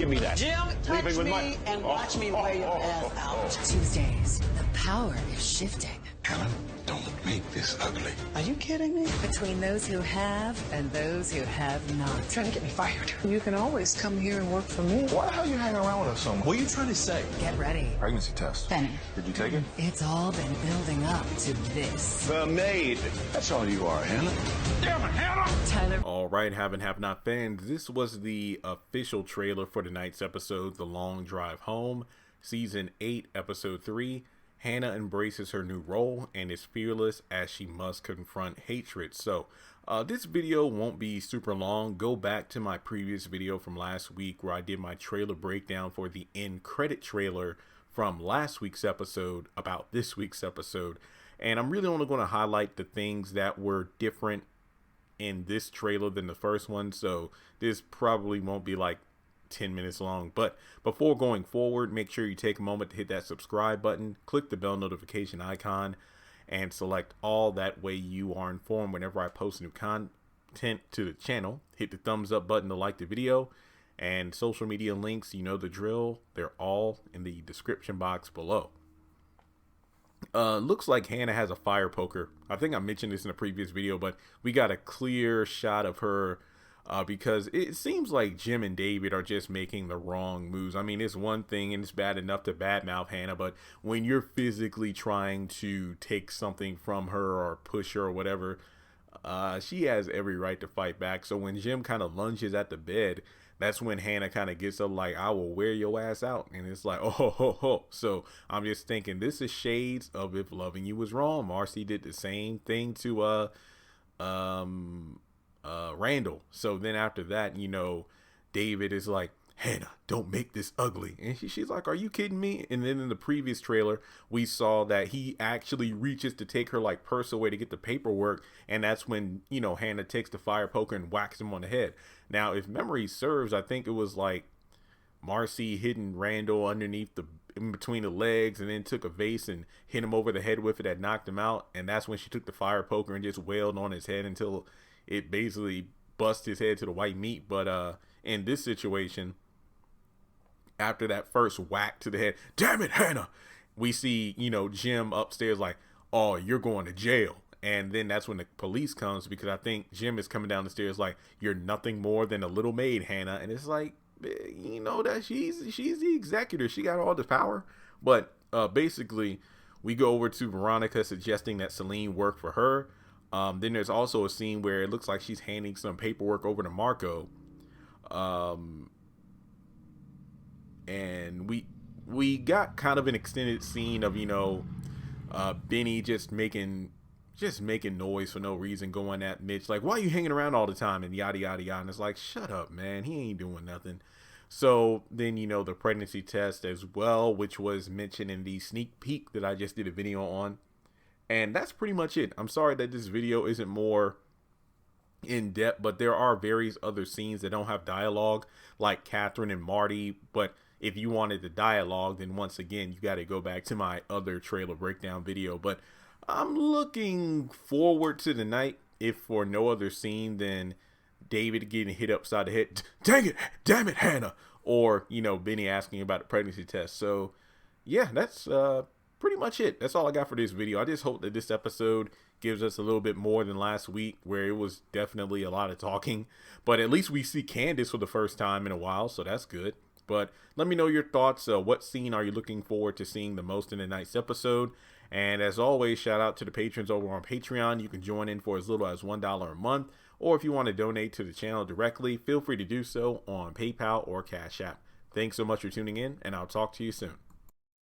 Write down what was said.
Give me that. Jim, touch me and watch me wear your ass out. Tuesdays, the power is shifting. Helen, don't make this ugly. Are you kidding me? Between those who have and those who have not. Trying to get me fired. You can always come here and work for me. Why the hell are you hanging around with us so much? What are you trying to say? Get ready. Pregnancy test. Benny. Did you take it? It's all been building up to this. The maid. That's all you are, Helen. Damn it, Hannah! Tyler. All right, have not fans. This was the official trailer for tonight's episode, The Long Drive Home, Season 8, Episode 3. Hannah embraces her new role and is fearless as she must confront hatred. So this video won't be super long. Go back to my previous video from last week where I did my trailer breakdown for the end credit trailer from last week's episode about this week's episode. And I'm really only going to highlight the things that were different in this trailer than the first one. So this probably won't be like 10 minutes long, but before going forward, make sure you take a moment to hit that subscribe button, click the bell notification icon, and select all. That way you are informed whenever I post new content to the channel. Hit the thumbs up button to like the video, and social media links, you know the drill, they're all in the description box below. Looks like Hannah has a fire poker. I think I mentioned this in a previous video, but we got a clear shot of her because it seems like Jim and David are just making the wrong moves. I mean, it's one thing and it's bad enough to badmouth Hannah, but when you're physically trying to take something from her or push her or whatever, she has every right to fight back. So when Jim kind of lunges at the bed, that's when Hannah kind of gets up like, I will wear your ass out. And it's like, oh, ho, ho, ho. So I'm just thinking this is shades of If Loving You Was Wrong. Marcy did the same thing to Randall. So then after that, you know, David is like, Hannah, don't make this ugly. And she's like, are you kidding me? And then in the previous trailer, we saw that he actually reaches to take her like purse away to get the paperwork. And that's when, you know, Hannah takes the fire poker and whacks him on the head. Now, if memory serves, I think it was like Marcy hitting Randall underneath in between the legs and then took a vase and hit him over the head with it that knocked him out. And that's when she took the fire poker and just wailed on his head until it basically bust his head to the white meat. But in this situation, after that first whack to the head, damn it, Hannah, we see, you know, Jim upstairs like, oh, you're going to jail. And then that's when the police comes, because I think Jim is coming down the stairs like, you're nothing more than a little maid, Hannah. And it's like, you know, that she's the executor. She got all the power. But basically, we go over to Veronica suggesting that Celine work for her. Then there's also a scene where it looks like she's handing some paperwork over to Marco. And we got kind of an extended scene of, you know, Benny just making noise for no reason, going at Mitch like, why are you hanging around all the time, and yada yada yada. And it's like, shut up, man, he ain't doing nothing. So then, you know, the pregnancy test as well, which was mentioned in the sneak peek that I just did a video on. And that's pretty much it. I'm sorry that this video isn't more in depth, but there are various other scenes that don't have dialogue, like Catherine and Marty. But if you wanted the dialogue, then once again, you got to go back to my other trailer breakdown video. But I'm looking forward to the night, if for no other scene than David getting hit upside the head. Dang it, damn it, Hannah. Or, you know, Benny asking about the pregnancy test. So yeah, that's pretty much it. That's all I got for this video. I just hope that this episode gives us a little bit more than last week, where it was definitely a lot of talking. But at least we see Candace for the first time in a while, so that's good. But let me know your thoughts. What scene are you looking forward to seeing the most in the night's episode? And as always, shout out to the patrons over on Patreon. You can join in for as little as $1 a month. Or if you want to donate to the channel directly, feel free to do so on PayPal or Cash App. Thanks so much for tuning in, and I'll talk to you soon.